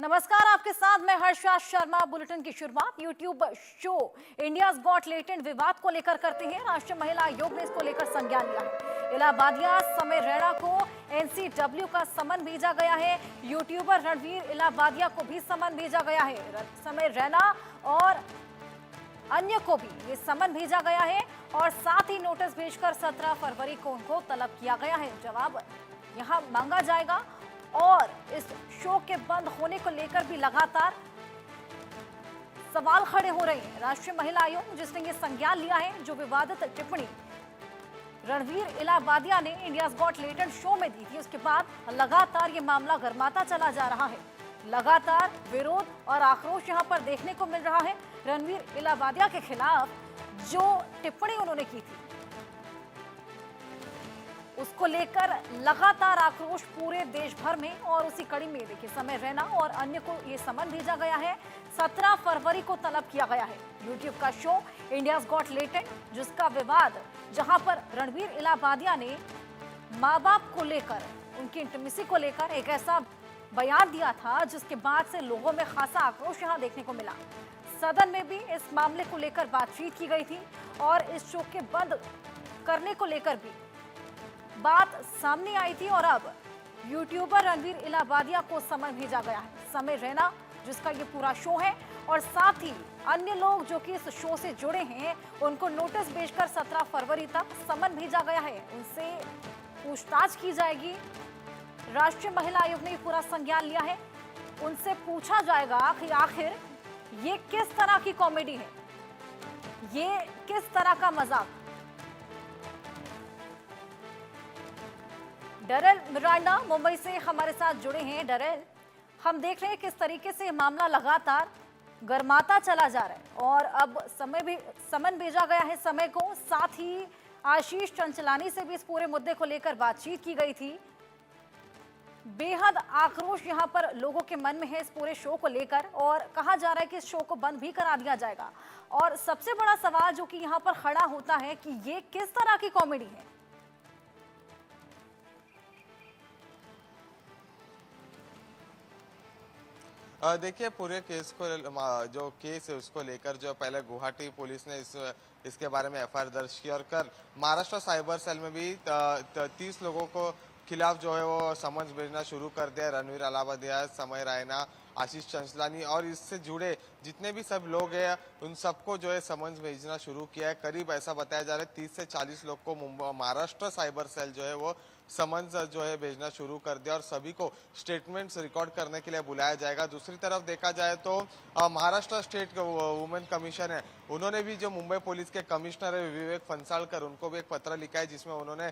नमस्कार, आपके साथ मैं हर्षा शर्मा। बुलेटिन की शुरुआत YouTube show India's got latent विवाद को लेकर करते हैं। राष्ट्रीय महिला आयोग ने इसको लेकर संज्ञान लिया है। इलाहाबादिया समय रैना को एनसीडब्ल्यू का समन भेजा गया है। यूट्यूबर रणवीर इलाहाबादिया को भी समन भेजा गया है। समय रैना और अन्य को भी ये समन भेजा गया है और साथ ही नोटिस भेजकर 17 फरवरी को उनको तलब किया गया है। जवाब यहां मांगा जाएगा और इस शो के बंद होने को लेकर भी लगातार सवाल खड़े हो रहे हैं। राष्ट्रीय महिला आयोग जिसने ये संज्ञान लिया है, जो विवादित टिप्पणी रणवीर इलाहाबादिया ने इंडियाज गॉट लेटेंट शो में दी थी, उसके बाद लगातार ये मामला गर्माता चला जा रहा है। लगातार विरोध और आक्रोश यहां पर देखने को मिल रहा है। रणवीर इलाहाबादिया के खिलाफ जो टिप्पणी उन्होंने की थी उसको लेकर लगातार आक्रोश पूरे देश भर में, और उसी कड़ी में देखिए समय रैना और अन्य को ये समन भेजा गया है। 17 फरवरी को तलब किया गया है। यूट्यूब का शो इंडियाज गॉट लेटेंट, जिसका विवाद जहां पर रणवीर इलाहाबादिया ने माँ बाप को लेकर, उनकी इंटीमेसी को लेकर एक ऐसा बयान दिया था जिसके बाद से लोगों में खासा आक्रोश यहां देखने को मिला। सदन में भी इस मामले को लेकर बातचीत की गई थी और इस शो के बंद करने को लेकर भी बात सामने आई थी। और अब यूट्यूबर रणवीर इलाहाबादिया को समन भेजा गया है। समय रैना जिसका ये पूरा शो है और साथ ही अन्य लोग जो कि इस शो से जुड़े हैं, उनको नोटिस भेजकर 17 फरवरी तक समन भेजा गया है। उनसे पूछताछ की जाएगी। राष्ट्रीय महिला आयोग ने पूरा संज्ञान लिया है। उनसे पूछा जाएगा कि आखिर ये किस तरह की कॉमेडी है, ये किस तरह का मजाक। डरेल मिरांडा मुंबई से हमारे साथ जुड़े हैं। डरेल, हम देख रहे हैं किस तरीके से मामला लगातार गर्माता चला जा रहा है और अब समन भेजा गया है समय को। साथ ही आशीष चंचलानी से भी इस पूरे मुद्दे को लेकर बातचीत की गई थी। बेहद आक्रोश यहां पर लोगों के मन में है इस पूरे शो को लेकर और कहा जा रहा है कि इस शो को बंद भी करा दिया जाएगा। और सबसे बड़ा सवाल जो कि यहां पर खड़ा होता है कि ये किस तरह की कॉमेडी है। देखिए, पूरे केस को जो केस है उसको लेकर जो पहले गुवाहाटी पुलिस ने इसके बारे में एफआईआर दर्ज की और कल महाराष्ट्र साइबर सेल में भी 30 लोगों को खिलाफ जो है वो समन्स भेजना शुरू कर दिया। रणवीर इलाहाबादिया, समय रैना, आशीष चंचलानी और इससे जुड़े जितने भी सब लोग हैं उन सबको जो है समन्स भेजना शुरू किया है। करीब ऐसा बताया जा रहा है 30 से 40 लोग को महाराष्ट्र साइबर सेल जो है वो समन्स जो है भेजना शुरू कर दिया और सभी को स्टेटमेंट्स रिकॉर्ड करने के लिए बुलाया जाएगा। दूसरी तरफ देखा जाए तो महाराष्ट्र स्टेट वुमेन कमीशन है, उन्होंने भी जो मुंबई पुलिस के कमिश्नर है विवेक फंसालकर, उनको भी एक पत्र लिखा है जिसमें उन्होंने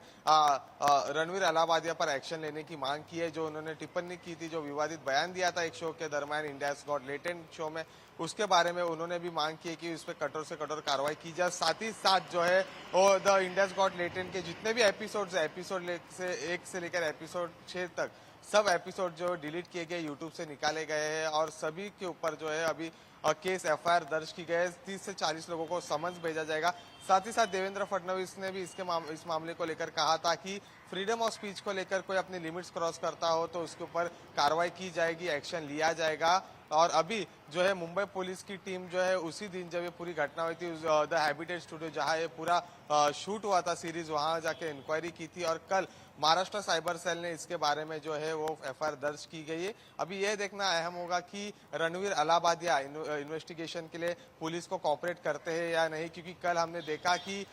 रणवीर इलाहाबादिया पर एक्शन लेने की मांग की है। जो उन्होंने टिप्पणी की थी, जो विवादित बयान दिया था एक शो के दरमियान इंडियाज गॉट लेटेंट शो में, उसके बारे में उन्होंने भी मांग की है कि उस पर कठोर से कठोर कार्रवाई की जाए। साथ ही साथ जो है वो द इंडियाज गॉट लेटेंट के जितने भी एपिसोड्स है, एपिसोड 1 से लेकर एपिसोड 6 तक सब एपिसोड जो डिलीट किए गए, यूट्यूब से निकाले गए हैं और सभी के ऊपर जो है अभी केस एफआईआर दर्ज की गई है। 30 से 40 लोगों को समन्स भेजा जाएगा। साथ ही साथ देवेंद्र फडणवीस ने भी इस मामले को लेकर कहा था कि फ्रीडम ऑफ स्पीच को लेकर कोई अपनी लिमिट्स क्रॉस करता हो तो उसके ऊपर कार्रवाई की जाएगी, एक्शन लिया जाएगा। और अभी जो है मुंबई पुलिस की टीम जो है उसी दिन जब ये पूरी घटना हुई थी द हैबिटेट स्टूडियो जहां ये पूरा शूट हुआ था सीरीज, वहां जाके इंक्वायरी की थी और कल महाराष्ट्र साइबर सेल ने इसके बारे में जो है वो एफआईआर दर्ज की गई है। अभी ये देखना अहम होगा कि रणवीर इलाहाबादिया इन्वेस्टिगेशन के लिए पुलिस को कॉपरेट करते हैं या नहीं, क्योंकि कल हमने देखा कि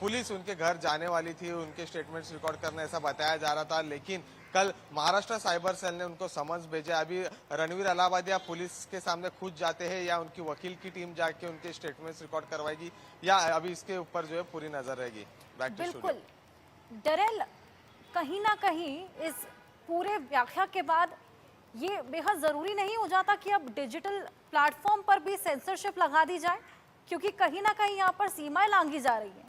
पुलिस उनके घर जाने वाली थी, उनके स्टेटमेंट्स रिकॉर्ड करना ऐसा बताया जा रहा था, लेकिन कल महाराष्ट्र साइबर सेल ने उनको समन्स भेजा। अभी रणवीर इलाहाबादिया पुलिस के सामने खुद जाते हैं या उनकी वकील की टीम जाके उनके स्टेटमेंट्स रिकॉर्ड करवाएगी, या अभी इसके ऊपर जो है पूरी नजर रहेगी। बिल्कुल डरेल, कहीं ना कहीं इस पूरे व्याख्या के बाद ये बेहद जरूरी नहीं हो जाता कि अब डिजिटल प्लेटफॉर्म पर भी सेंसरशिप लगा दी जाए, क्योंकि कहीं ना कहीं यहाँ पर सीमाएं लांघी जा रही हैं।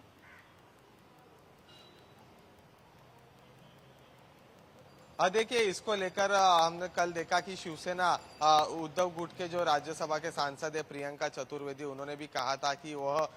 देखिए इसको लेकर हमने कल देखा कि शिवसेना उद्धव गुट के जो राज्यसभा के सांसद है प्रियंका चतुर्वेदी, उन्होंने भी कहा था कि वह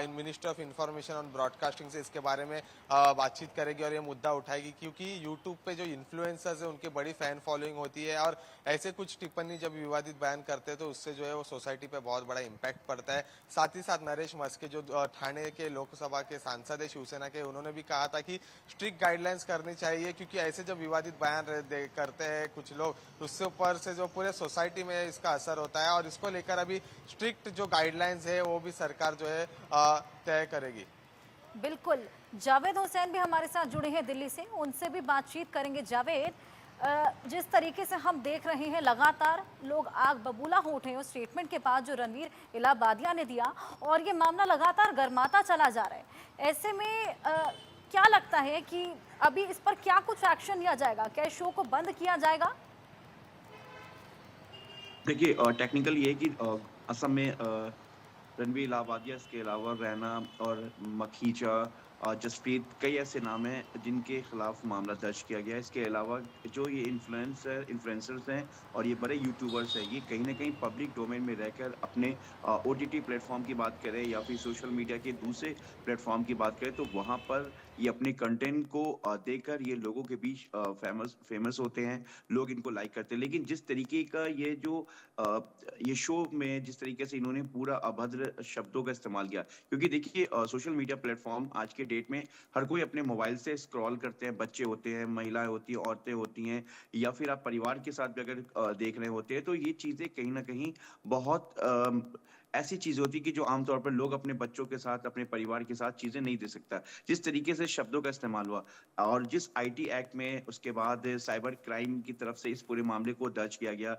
मिनिस्टर ऑफ इंफॉर्मेशन और ब्रॉडकास्टिंग से इसके बारे में बातचीत करेगी और ये मुद्दा उठाएगी, क्योंकि यूट्यूब पे जो इन्फ्लुएंसर्स है उनकी बड़ी फैन फॉलोइंग होती है और ऐसे कुछ टिप्पणी जब विवादित बयान करते हैं तो उससे जो है वो सोसाइटी पे बहुत बड़ा इम्पैक्ट पड़ता है। साथ ही साथ नरेश मस्के जो ठाणे के लोकसभा के सांसद है शिवसेना के, उन्होंने भी कहा था कि स्ट्रिक्ट गाइडलाइंस करनी चाहिए, क्योंकि ऐसे जब विवादित बयान करते हैं कुछ लोग, उससे ऊपर से जो पूरे सोसाइटी में इसका असर होता है और इसको लेकर अभी स्ट्रिक्ट जो गाइडलाइंस है वो भी सरकार जो है तय करेगी। बिल्कुल, जावेद हुसैन भी हमारे साथ जुड़े हैं दिल्ली से, उनसे भी बातचीत करेंगे। जावेद, जिस तरीके से हम देख रहे हैं लगातार लोग आग बबूला हो उठे हैं उस स्टेटमेंट के बाद जो रणवीर इलाहाबादिया ने दिया, और ये मामला लगातार गर्माता चला जा रहा है। ऐसे में क्या लगता है कि अभी इस पर क्या कुछ एक्शन लिया जाएगा? क्या इस शो को बंद किया जाएगा? देखिए टेक्निकल ये है कि असम में रणवीर इलाहाबादिया, इसके अलावा रैना और मखीजा, जसप्रीत, कई ऐसे नाम हैं जिनके खिलाफ मामला दर्ज किया गया है। इसके अलावा जो ये इन्फ्लुएंसर्स हैं और ये बड़े यूट्यूबर्स हैं, ये कहीं ना कहीं पब्लिक डोमेन में रहकर अपने ओटीटी प्लेटफॉर्म की बात करें या फिर सोशल मीडिया के दूसरे प्लेटफॉर्म की बात करें, तो वहाँ पर ये अपने कंटेंट को देकर ये लोगों के बीच फेमस होते हैं, लोग इनको लाइक करते हैं। लेकिन जिस तरीके का ये शो में जिस तरीके से इन्होंने पूरा अभद्र शब्दों का इस्तेमाल किया, क्योंकि देखिए सोशल मीडिया प्लेटफॉर्म आज के डेट में हर कोई अपने मोबाइल से स्क्रॉल करते हैं, बच्चे होते हैं, महिलाएं होती हैं, औरतें होती हैं, या फिर आप परिवार के साथ भी अगर देख रहे होते हैं, तो ये चीजें कहीं ना कहीं बहुत ऐसी चीज होती है कि जो आमतौर पर लोग अपने बच्चों के साथ, अपने परिवार के साथ चीजें नहीं दे सकता। जिस तरीके से शब्दों का इस्तेमाल हुआ और जिस आईटी एक्ट में उसके बाद साइबर क्राइम की तरफ से इस पूरे मामले को दर्ज किया गया,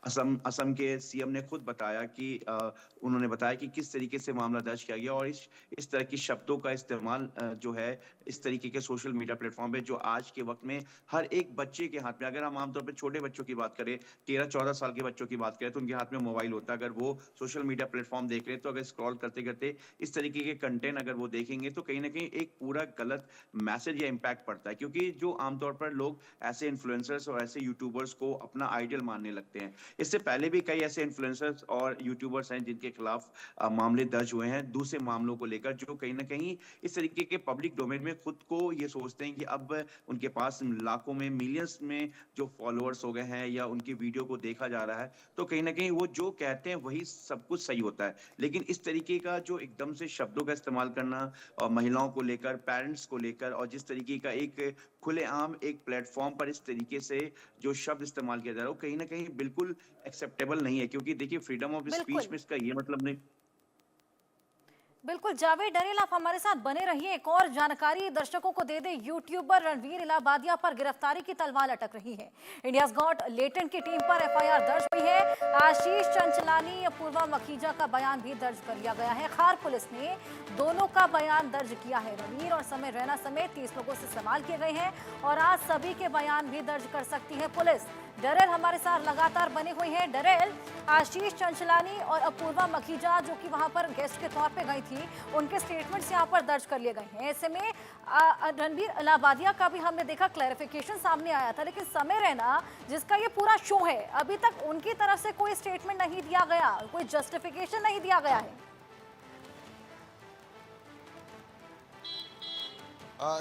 असम के सीएम ने खुद बताया कि उन्होंने बताया कि किस तरीके से मामला दर्ज किया गया और इस तरह की शब्दों का इस्तेमाल जो है इस तरीके के सोशल मीडिया प्लेटफॉर्म पे, जो आज के वक्त में हर एक बच्चे के हाथ में, अगर हम आमतौर पर छोटे बच्चों की बात करें, 13-14 साल के बच्चों की बात करें, तो उनके हाथ में मोबाइल होता है। अगर वो सोशल मीडिया प्लेटफॉर्म देख रहे हैं तो अगर स्क्रॉल करते करते इस तरीके के कंटेंट अगर वो देखेंगे तो कहीं ना कहीं एक पूरा गलत मैसेज या इम्पैक्ट पड़ता है, क्योंकि जो आमतौर पर लोग ऐसे इन्फ्लुएंसर्स और ऐसे यूट्यूबर्स को अपना आइडियल मानने लगते हैं। इससे पहले भी कई ऐसे इन्फ्लुएंसर्स और यूट्यूबर्स हैं जिनके खिलाफ मामले दर्ज हुए हैं दूसरे मामलों को लेकर, जो कहीं ना कहीं इस तरीके के पब्लिक डोमेन में खुद को ये सोचते हैं कि अब उनके पास लाखों में, मिलियंस में जो फॉलोअर्स हो गए हैं या उनकी वीडियो को देखा जा रहा है, तो कहीं ना कहीं वो जो कहते हैं वही सब कुछ सही होता है। लेकिन इस तरीके का जो एकदम से शब्दों का इस्तेमाल करना और महिलाओं को लेकर, पेरेंट्स को लेकर, और जिस तरीके का एक खुलेआम एक प्लेटफॉर्म पर इस तरीके से जो शब्द इस्तेमाल किया जा रहा है, वो कहीं ना कहीं बिल्कुल एक्सेप्टेबल नहीं है, क्योंकि देखिए फ्रीडम ऑफ स्पीच बिल्कुल में इसका ये मतलब नहीं। बिल्कुल, जावेद डरेल आप हमारे साथ बने रहिए। एक और जानकारी दर्शकों को दे दें, यूट्यूबर रणवीर इलाहाबादिया पर गिरफ्तारी की तलवार लटक रही है। इंडियाज गॉट लेटेंट की टीम पर एफआईआर दर्ज हुई है। आशीष चंचलानी, पूर्वा मखीजा का बयान भी दर्ज कर लिया गया है। खार पुलिस ने दोनों का बयान दर्ज किया है। रणवीर और समय रैना समेत 30 लोगों से सवाल किए गए हैं और आज सभी के बयान भी दर्ज कर सकती है पुलिस। डरेल हमारे साथ लगातार बने हुए हैं। डरेल, आशीष चंचलानी और अपूर्वा मखीजा जो कि वहां पर गेस्ट के तौर पे गई थी, उनके स्टेटमेंट्स यहां पर दर्ज कर लिए गए हैं। ऐसे में रणवीर इलाहाबादिया का भी हमने देखा क्लैरिफिकेशन सामने आया था, लेकिन समय रैना जिसका ये पूरा शो है, अभी तक उनकी तरफ से कोई स्टेटमेंट नहीं दिया गया, कोई जस्टिफिकेशन नहीं दिया गया है।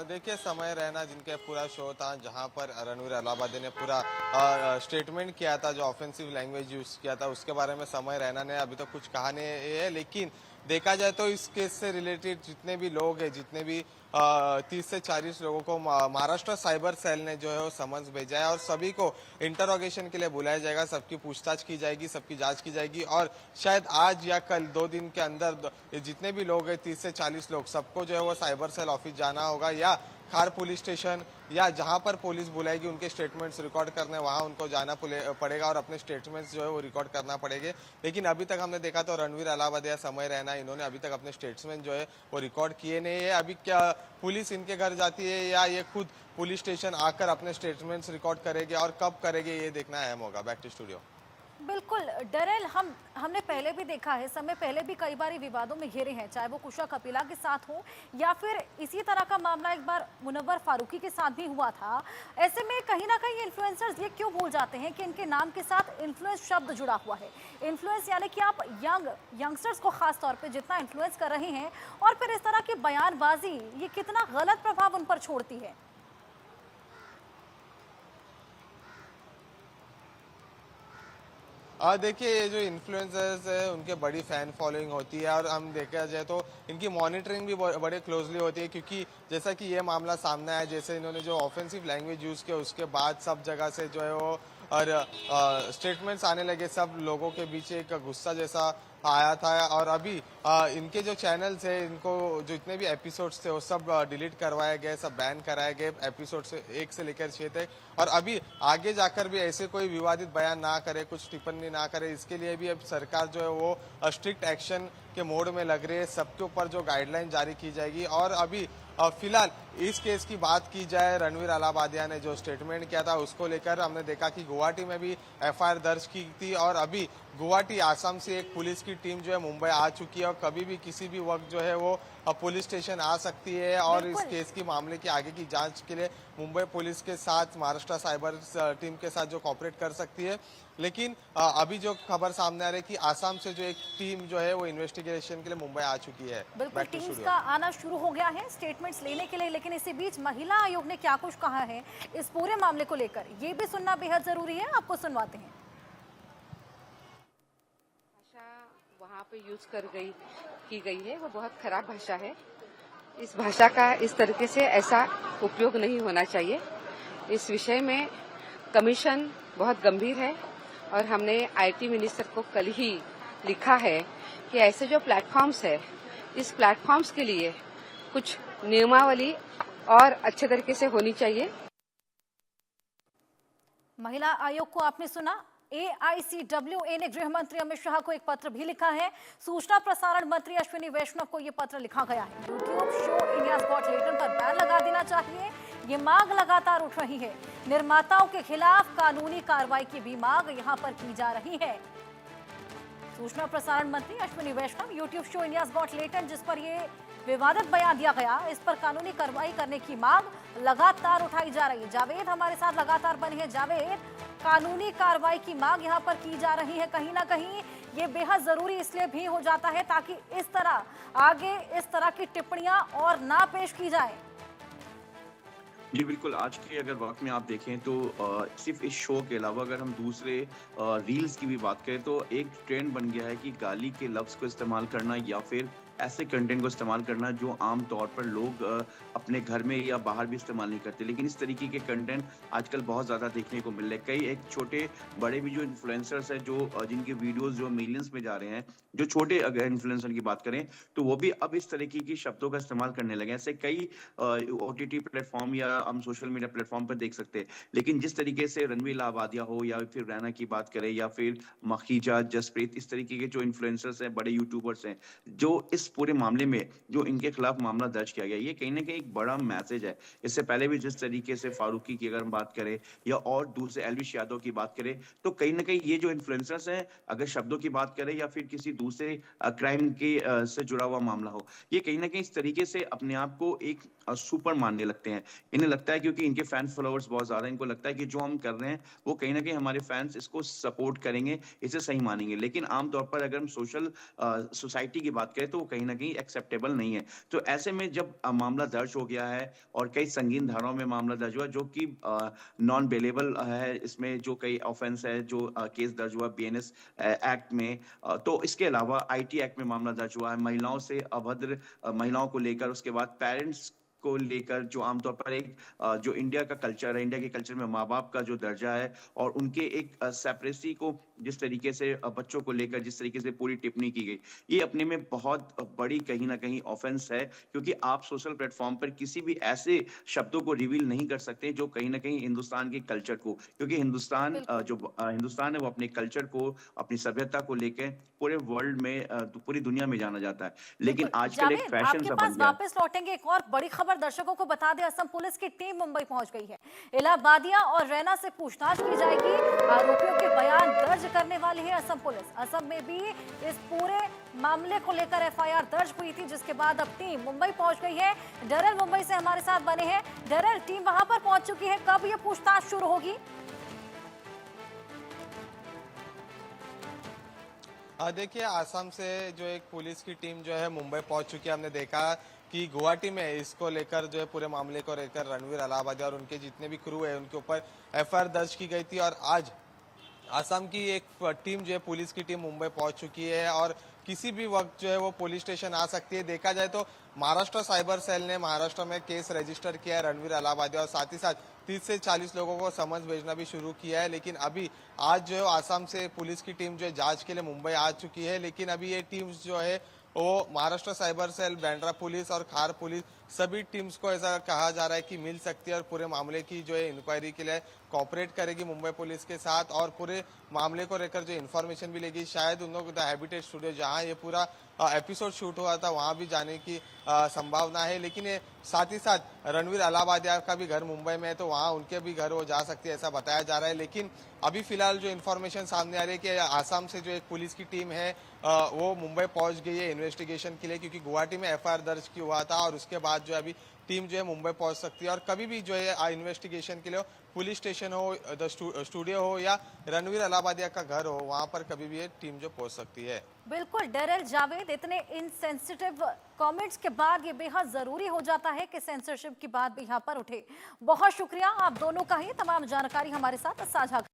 देखिए समय रहना जिनके पूरा शो था, जहां पर रणवीर इलाहाबादी ने पूरा स्टेटमेंट किया था, जो ऑफेंसिव लैंग्वेज यूज किया था, उसके बारे में समय रहना ने अभी तक कुछ कहा नहीं है। लेकिन देखा जाए तो इस केस से रिलेटेड जितने भी लोग हैं, जितने भी 30 से 40 लोगों को महाराष्ट्र साइबर सेल ने जो है वो समन्स भेजा है और सभी को इंटरोगेशन के लिए बुलाया जाएगा, सबकी पूछताछ की जाएगी, सबकी जांच की जाएगी और शायद आज या कल 2 दिन के अंदर जितने भी लोग हैं 30 से 40 लोग, सबको जो है वो साइबर सेल ऑफिस जाना होगा या खार पुलिस स्टेशन या जहां पर पुलिस बुलाएगी उनके स्टेटमेंट्स रिकॉर्ड करने, वहां उनको जाना पड़ेगा और अपने स्टेटमेंट्स जो है वो रिकॉर्ड करना पड़ेंगे। लेकिन अभी तक हमने देखा तो रणवीर इलाहाबादिया, समय रहना, इन्होंने अभी तक अपने स्टेटमेंट जो है वो रिकॉर्ड किए नहीं है। अभी क्या पुलिस इनके घर जाती है या ये खुद पुलिस स्टेशन आकर अपने स्टेटमेंट्स रिकॉर्ड करेंगे और कब करेंगे, ये देखना अहम होगा। Back to studio. बिल्कुल डरेल, हमने पहले भी देखा है, समय पहले भी कई बार ये विवादों में घिरे हैं, चाहे वो कुशा कपिला के साथ हो या फिर इसी तरह का मामला एक बार मुनव्वर फारूकी के साथ भी हुआ था। ऐसे में कहीं ना कहीं इन्फ्लुएंसर्स ये क्यों भूल जाते हैं कि इनके नाम के साथ इन्फ्लुएंस शब्द जुड़ा हुआ है। इन्फ्लुएंस यानी कि आप यंगस्टर्स को खास तौर पे जितना इन्फ्लुएंस कर रहे हैं और फिर इस तरह की बयानबाजी ये कितना गलत प्रभाव उन पर छोड़ती है। देखिए, ये जो इन्फ्लुएंसर्स है उनके बड़ी फैन फॉलोइंग होती है और हम देखा जाए तो इनकी मॉनिटरिंग भी बड़े क्लोजली होती है, क्योंकि जैसा कि ये मामला सामने आया, जैसे इन्होंने जो ऑफेंसिव लैंग्वेज यूज़ किया उसके बाद सब जगह से जो है वो और स्टेटमेंट्स आने लगे, सब लोगों के बीच एक गुस्सा जैसा आया था। और अभी इनके जो चैनल्स है, इनको जो इतने भी एपिसोड्स थे वो सब डिलीट करवाए गए, सब बैन कराए गए, एपिसोड से 1 से लेकर 6 तक। और अभी आगे जाकर भी ऐसे कोई विवादित बयान ना करे, कुछ टिप्पणी ना करे, इसके लिए भी अब सरकार जो है वो स्ट्रिक्ट एक्शन के मोड में लग रही है। सबके ऊपर जो गाइडलाइन जारी की जाएगी। और अभी फिलहाल इस केस की बात की जाए, रणवीर अलाहाबादिया ने जो स्टेटमेंट किया था उसको लेकर हमने देखा कि गुवाहाटी में भी एफआईआर दर्ज की थी और अभी गुवाहाटी आसाम से एक पुलिस की टीम जो है मुंबई आ चुकी है और कभी भी किसी भी वक्त जो है वो पुलिस स्टेशन आ सकती है और इस केस की मामले की आगे की जांच के लिए मुंबई पुलिस के साथ महाराष्ट्र साइबर टीम के साथ जो कॉपरेट कर सकती है। लेकिन अभी जो खबर सामने आ रही है कि आसाम से जो एक टीम जो है वो इन्वेस्टिगेशन के लिए मुंबई आ चुकी है। बिल्कुल टीम्स का आना शुरू हो गया है स्टेटमेंट्स लेने के लिए, लेकिन इसी बीच महिला आयोग ने क्या कुछ कहा है इस पूरे मामले को लेकर, ये भी सुनना बेहद जरूरी है। आपको सुनवाते हैं। भाषा वहाँ पे यूज की गई है वो बहुत खराब भाषा है। इस भाषा का इस तरीके से ऐसा उपयोग नहीं होना चाहिए। इस विषय में कमीशन बहुत गंभीर है और हमने आईटी मिनिस्टर को कल ही लिखा है कि ऐसे जो प्लेटफॉर्म्स है, इस प्लेटफॉर्म्स के लिए कुछ नियमावली और अच्छे तरीके से होनी चाहिए। महिला आयोग को आपने सुना। AICWA ने गृह मंत्री अमित शाह को एक पत्र भी लिखा है। सूचना प्रसारण मंत्री अश्विनी वैष्णव को यह पत्र लिखा गया है। YouTube show India's got talent पर बैन लगा देना चाहिए, ये मांग लगातार उठ रही है। निर्माताओं के खिलाफ कानूनी कार्रवाई की भी मांग यहां पर की जा रही है। सूचना प्रसारण मंत्री Ashwini Vaishnaw YouTube show India's got talent जिस पर ये विवादित बयान दिया गया, इस पर कानूनी कार्रवाई करने की मांग लगातार उठाई जा रही है। जावेद हमारे साथ लगातार बने हैं। जावेद, कानूनी कार्रवाई की मांग यहां पर की जा रही है, कहीं ना कहीं ये बेहद जरूरी इसलिए भी हो जाता है ताकि इस तरह आगे इस तरह की टिप्पणियां और ना पेश की जाए। जी बिल्कुल, आज के अगर वक्त में आप देखें तो सिर्फ इस शो के अलावा अगर हम दूसरे रील्स की भी बात करें तो एक ट्रेंड बन गया है कि गाली के लफ्ज़ को इस्तेमाल करना या फिर ऐसे कंटेंट को इस्तेमाल करना जो आम तौर पर लोग अपने घर में या बाहर भी इस्तेमाल नहीं करते, लेकिन इस तरीके के कंटेंट आजकल बहुत ज़्यादा देखने को मिल रहे हैं। कई एक छोटे बड़े भी जो इन्फ्लुएंसर्स हैं जो जिनके वीडियोस जो मिलियंस में जा रहे हैं, जो छोटे अगर इन्फ्लुएंसर की बात करें तो वो भी अब इस तरीके की शब्दों का इस्तेमाल करने लगे हैं। ऐसे कई OTT प्लेटफॉर्म या हम सोशल मीडिया प्लेटफॉर्म पर देख सकते हैं। लेकिन जिस तरीके से रणवीर अलाहाबादिया हो या फिर रैना की बात करें या फिर मखीजा, जसप्रीत, इस तरीके के जो इन्फ्लुएंसर्स हैं, बड़े यूट्यूबर्स हैं, जो इस पूरे मामले में जो इनके खिलाफ मामला दर्ज किया गया, ये कहीं ना कहीं एक बड़ा मैसेज है। इससे पहले भी जिस तरीके से फारूकी की अगर हम बात करें या और दूसरे एलविश यादव की बात करें, तो कहीं ना कहीं ये जो इन्फ्लुएंसर्स हैं, अगर शब्दों की बात करें या फिर किसी दूसरे क्राइम के से जुड़ा हुआ मामला हो, ये कहीं ना कहीं इस तरीके से अपने आप को एक सुपर मानने लगते हैं। इन्हें लगता है क्योंकि इनके फैन फॉलोअर्स बहुत ज्यादा, इनको लगता है कि जो हम कर रहे हैं वो कहीं ना कहीं हमारे फैंस इसको सपोर्ट करेंगे, इसे सही मानेंगे। लेकिन आमतौर पर अगर हम सोशल सोसाइटी की बात करें तो वो कहीं ना कहीं एक्सेप्टेबल नहीं है। तो ऐसे में जब मामला दर्ज हो गया है और कई संगीन धाराओं में मामला दर्ज हुआ जो कि नॉन बेलेबल है, इसमें जो कई ऑफेंस है जो केस दर्ज हुआ BNS एक्ट में, तो इसके अलावा IT एक्ट में मामला दर्ज हुआ है महिलाओं से अभद्र महिलाओं को लेकर, उसके बाद पेरेंट्स को लेकर जो आमतौर पर एक जो इंडिया का कल्चर है, इंडिया के कल्चर में माँ बाप का जो दर्जा है और उनके एक सेपरेसी को जिस तरीके से बच्चों को लेकर जिस तरीके से पूरी टिप्पणी की गई, ये अपने में बहुत बड़ी कहीं ना कहीं ऑफेंस है। क्योंकि आप सोशल प्लेटफॉर्म पर किसी भी ऐसे शब्दों को रिवील नहीं कर सकते जो कहीं ना कहीं हिंदुस्तान के कल्चर को, क्योंकि हिंदुस्तान हिंदुस्तान है वो अपने कल्चर को, अपनी सभ्यता को लेकर पूरे वर्ल्ड में पूरी दुनिया में जाना जाता है। लेकिन आजकल एक फैशन सा बन गया। वापस लौटेंगे, एक और बड़ी खबर खबर दर्शकों को बता दें, असम पुलिस की टीम मुंबई पहुंच गई है। इलाहाबादिया और रैना से पूछताछ की जाएगी। आरोपियों के बयान दर्ज करने वाली है असम पुलिस। असम में भी इस पूरे मामले को लेकर एफआईआर दर्ज हुई थी, जिसके बाद अब टीम मुंबई पहुंच गई है। डरल मुंबई से हमारे साथ बने हैं। डरल, टीम वहां पर पहुंच चुकी है, कब ये पूछताछ शुरू होगी? देखिए, आसाम से जो एक पुलिस की टीम जो है मुंबई पहुंच चुकी है। हमने देखा कि गुवाहाटी में इसको लेकर जो है पूरे मामले को लेकर रणवीर अलाहाबादी और उनके जितने भी क्रू है उनके ऊपर एफआईआर दर्ज की गई थी और आज आसाम की एक टीम जो है पुलिस की टीम मुंबई पहुंच चुकी है और किसी भी वक्त जो है वो पुलिस स्टेशन आ सकती है। देखा जाए तो महाराष्ट्र साइबर सेल ने महाराष्ट्र में केस रजिस्टर किया है रणवीर अलाहाबादी और साथ ही साथ 30 से 40 लोगों को समन्स भेजना भी शुरू किया है। लेकिन अभी आज जो है आसाम से पुलिस की टीम जो है जांच के लिए मुंबई आ चुकी है। लेकिन अभी ये टीम्स जो है वो Maharashtra cyber cell, Bandra police और खार पुलिस सभी टीम्स को ऐसा कहा जा रहा है कि मिल सकती है और पूरे मामले की जो है इंक्वायरी के लिए कोऑपरेट करेगी मुंबई पुलिस के साथ और पूरे मामले को लेकर जो इन्फॉर्मेशन भी लेगी। शायद उन लोग द हैबिटेट स्टूडियो जहां ये पूरा एपिसोड शूट हुआ था वहां भी जाने की संभावना है। लेकिन ये साथ ही साथ रणवीर अलाहाबादिया का भी घर मुंबई में है तो वहां उनके भी घर वो जा सकती है, ऐसा बताया जा रहा है। लेकिन अभी फिलहाल जो इन्फॉर्मेशन सामने आ रही है कि आसाम से जो एक पुलिस की टीम है वो मुंबई पहुंच गई है इन्वेस्टिगेशन के लिए, क्योंकि गुवाहाटी में एफआईआर दर्ज की हुआ था और उसके बाद जो है अभी टीम जो है मुंबई पहुंच सकती है और कभी भी जो है इन्वेस्टिगेशन के लिए पुलिस स्टेशन हो, द स्टूडियो हो या रणवीर अलाहाबादिया का घर हो, वहां पर कभी भी ये टीम जो पहुंच सकती है। बिल्कुल डरल जावेद, इतने इनसेंसिटिव कमेंट्स के बाद ये बेहद जरूरी हो जाता है कि सेंसरशिप की बात भी यहाँ पर उठे। बहुत शुक्रिया आप दोनों का ही तमाम जानकारी हमारे साथ साझा